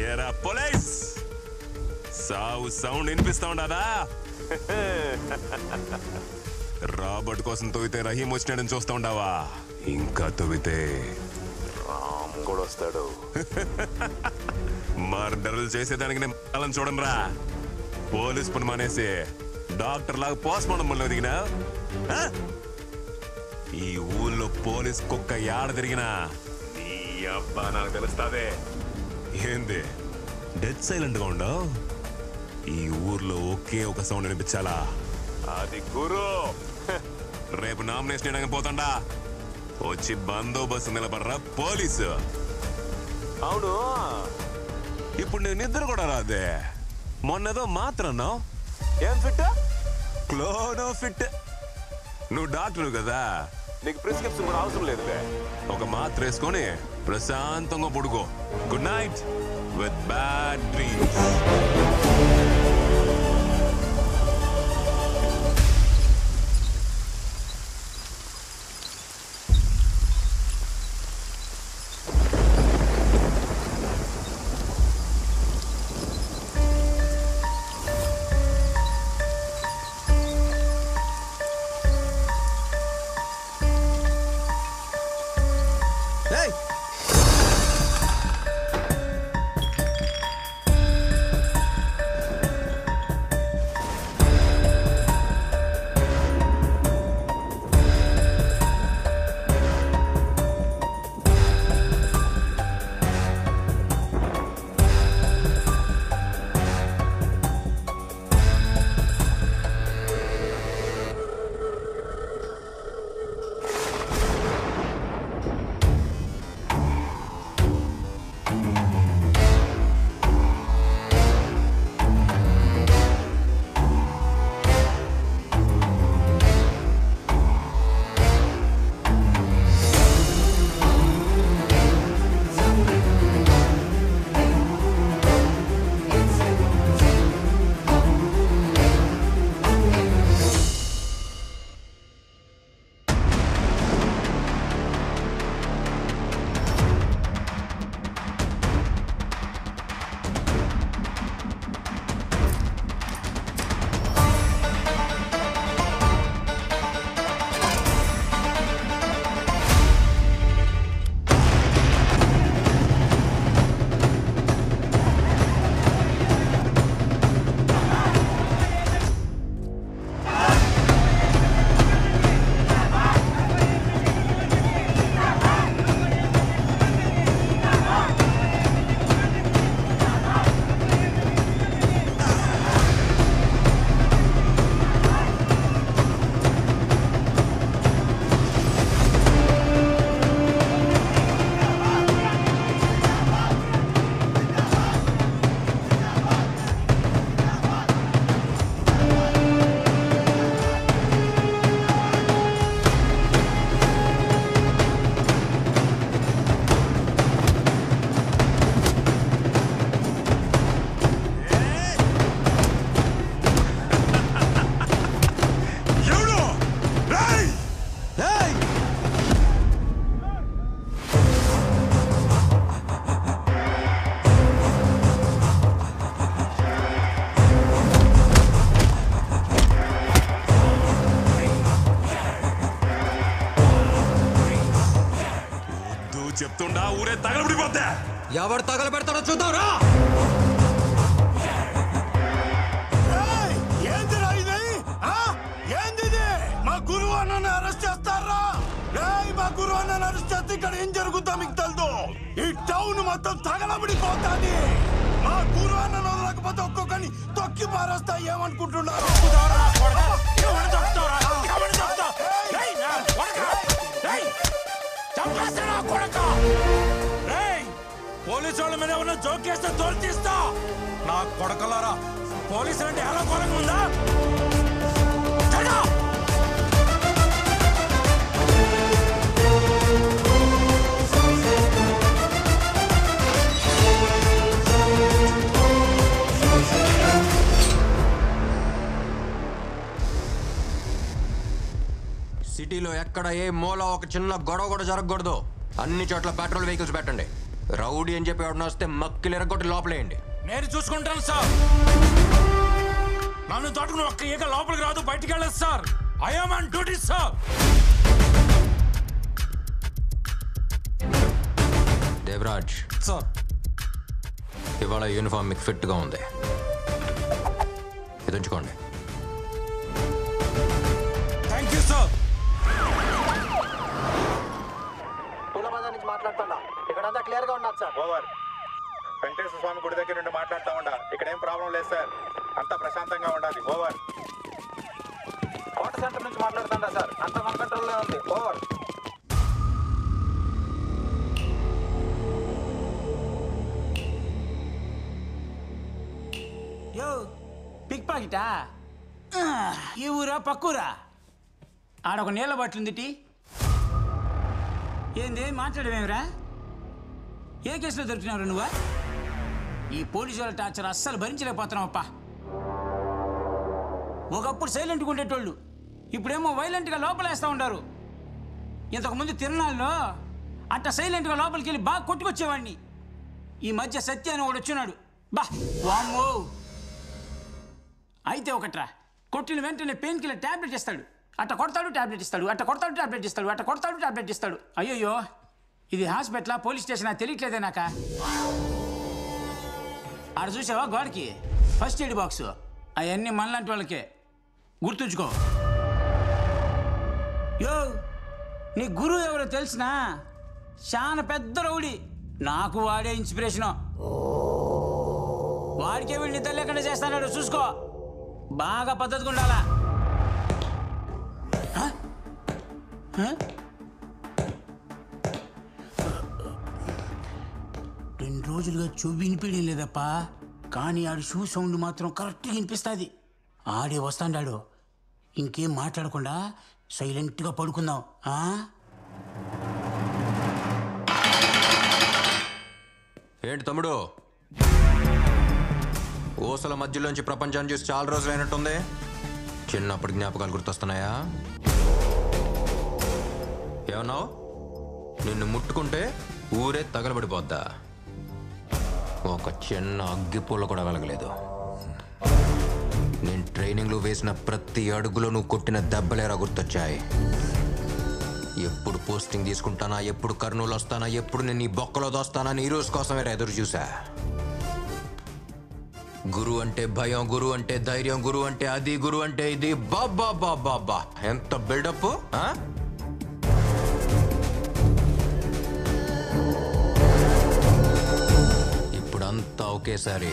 ఏరా పోలీస్, సావు సౌండ్ వినిపిస్తా ఉండదా? రాబర్ట్ కోసం తవ్వితే రహీం వచ్చినాడని చూస్తా ఉండవా? ఇంకా తవ్వితే రామ్ కూడా వస్తాడు. మర్డర్లు చేసేదానికి నేను చూడండి రా. పోలీస్ పని మానేసి డాక్టర్ లాగా పోస్ట్ మార్టం పనిలో దిగినా? ఈ ఊళ్ళో పోలీస్ కుక్క ఏడ తిరిగినా నీ అబ్బా నాకు తెలుస్తాదే. ఏంది డెడ్ సైలెంట్ గా ఉండవు? ఈ ఊర్లో ఒకే ఒక సౌండ్ వినిపించాలా, అది గురు. రేపు నామినేషన్ చేయడానికి పోతాండా, వచ్చి బందోబస్తు నిలబడరా పోలీసు. అవును, ఇప్పుడు నేను నిద్ర కూడా రాదే. మొన్నదో మాత్రం ఏం ఫిట్, క్లోనో ఫిట్. నువ్వు డాక్టర్ కదా, నీకు ప్రిస్క్రిప్షన్ కూడా అవసరం లేదులే. ఒక మాత్ర వేసుకొని ప్రశాంతంగా పడుకో. Good night with bad dreams. చెప్తుండా ఊరే తగలబడిపోతే. ఎవరు తగలబెడతాడో చూద్దాంరా. ఏందిరా ఇది? ఏందిది? మా గురువు అన్నని అరెస్ట్ చేస్తారా? మా గురువు అన్నని అరెస్ట్ చేస్తే ఇక్కడ ఏం జరుగుతుందో మీకు తెలుసు. ఈ టౌన్ మొత్తం తగలబడిపోతాది. మా గురువు అన్నను వదలకపోతే ఒక్కొక్కని తొక్కి పారేస్తా. ఏమనుకుంటున్నారు? పోలీసు వాళ్ళ మీద ఉన్న జోకేస్తే తోలు తీస్తా. నా కొడకలారా, పోలీసులు అంటే ఎలా కొరకు ఉందా? సిటీలో ఎక్కడ ఏ మూల ఒక చిన్న గొడవ కూడా జరగకూడదు. అన్ని చోట్ల పెట్రోల్ వెహికల్స్ పెట్టండి. రౌడీ అని చెప్పి ఎవడన్నా వస్తే మక్కిలిరగొట్టి లోపలేయండి. నేను చూసుకుంటాను సార్. నన్ను తోటకు ఒక్క ఈగ లోపలికి రాదు, బయటికి వెళ్ళదు sir. I am on duty sir. Devaraj sir, ఇవాళ యూనిఫామ్ మీకు ఫిట్గా ఉంది, ఇది ఉంచుకోండి. Thank you sir. పూలబజార్ నుంచి మాట్లాడుతున్నా. ఇక్కడంతా క్లియర్ గా ఉన్నారు సార్. ఓవర్. వెంకటేశ్వర స్వామి గుడి దగ్గర నుండి మాట్లాడుతూ ఉండా. ఇక్కడ ఏం ప్రాబ్లం లేదు సార్, అంతా ప్రశాంతంగా ఉండాలి. ఓవర్. కోట సెంటర్ నుంచి మాట్లాడుతుండా సార్. అంతా మన కంట్రోల్లో ఉంది. ఓవర్. యో పిక్ పాకెటా? ఈ ఊరా పక్కూరా? ఆడొక నీళ్ళ బాటిల్ టీ. ఏంది మాట్లాడమేమిరా? ఏ కేసులో దొరికినావు నువ్వా? ఈ పోలీసు వాళ్ళ టార్చర్ అస్సలు భరించలేకపోతున్నావప్ప. ఒకప్పుడు సైలెంట్గా ఉండేటోళ్ళు ఇప్పుడేమో వైలెంట్గా లోపలేస్తూ ఉంటారు. ఇంతకుముందు తిరణాల్లో అట్ట సైలెంట్గా లోపలికి వెళ్ళి బాగా కొట్టుకొచ్చేవాడిని. ఈ మధ్య సత్య అని ఒకడు వచ్చినాడు. బా వామ్మో! అయితే ఒకట్రా, కొట్టిన వెంటనే పెయిన్ కిల్లర్ ట్యాబ్లెట్ ఇస్తాడు. అట్ట కొడతాడు ట్యాబ్లెట్ ఇస్తాడు, అట్ట కొడతాడు ట్యాబ్లెట్ ఇస్తాడు, అట్ట కొడతాడు ట్యాబ్లెట్ ఇస్తాడు. అయ్యయ్యో, ఇది హాస్పిటలా పోలీస్ స్టేషనా తెలియట్లేదే నాక. ఆడ చూసావా గోడకి ఫస్ట్ ఎయిడ్ బాక్స్? అవన్నీ మనలాంటి వాళ్ళకే, గుర్తుంచుకో. యో, నీ గురువు ఎవరో తెలిసినా? చాలా పెద్ద రౌడీ. నాకు వాడే ఇన్స్పిరేషను. వాడికే వీడిని నిద్ర లేకుండా చేస్తాడు, చూసుకో. బాగా పద్ధతిగా ఉండాలా. 2 రోజులుగా చెవి వినిపించడం లేదప్పా, కానీ ఆడు షూ సౌండ్ మాత్రం కరెక్ట్గా వినిపిస్తుంది. ఆడే వస్తాడాడు. ఇంకేం మాట్లాడకుండా సైలెంట్గా పడుకుందాం. ఏంటి తమ్ముడు, ఊసల మధ్యలోంచి ప్రపంచాన్ని చూసి చాలా రోజులు అయినట్టుంది. చిన్నప్పటి జ్ఞాపకాలు గుర్తొస్తున్నాయా? ఏమన్నావు? నిన్ను ముట్టుకుంటే ఊరే తగలబడిపోద్దా? ఒక చిన్న అగ్గిపూల కూడా వెలగలేదు. నేను ట్రైనింగ్లో వేసిన ప్రతి అడుగులో నువ్వు కొట్టిన దెబ్బలేరా గుర్తొచ్చాయి. ఎప్పుడు పోస్టింగ్ తీసుకుంటానా, ఎప్పుడు కర్నూలు వస్తానా, ఎప్పుడు నేను ఈ బొక్కలో దోస్తానా ఈ రోజు కోసమే ఎదురు చూసా. గురు అంటే భయం, గురు అంటే ధైర్యం, గురు అంటే అది, గురు అంటే ఇది. బాబా బాబా బా, ఎంత బిల్డప్! ఇప్పుడంతా ఒకేసారి.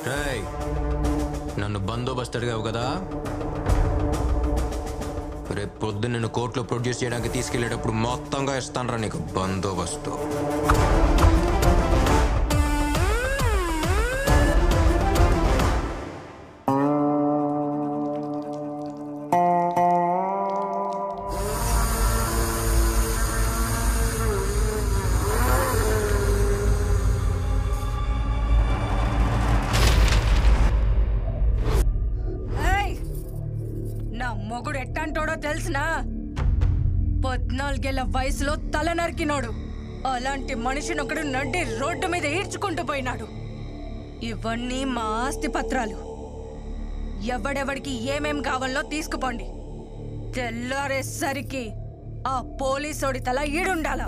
రేయ్, నన్ను బందోబస్తు అడిగావు కదా, రేపు పొద్దున్న నిన్ను కోర్టులో ప్రొడ్యూస్ చేయడానికి తీసుకెళ్లేటప్పుడు మొత్తంగా ఇస్తానరా నీకు బందోబస్తు. మొగుడు ఎట్టంటోడో తెలిసినా? 14 ఏళ్ల వయసులో తల నరికినోడు. అలాంటి మనిషినొకడు నడ్డి రోడ్డు మీద ఈడ్చుకుంటూ పోయినాడు. ఇవన్నీ మా ఆస్తి పత్రాలు. ఎవడెవడికి ఏమేం కావాలో తీసుకుపోండి. తెల్లారేసరికి ఆ పోలీసోడి తల ఈడుండాల.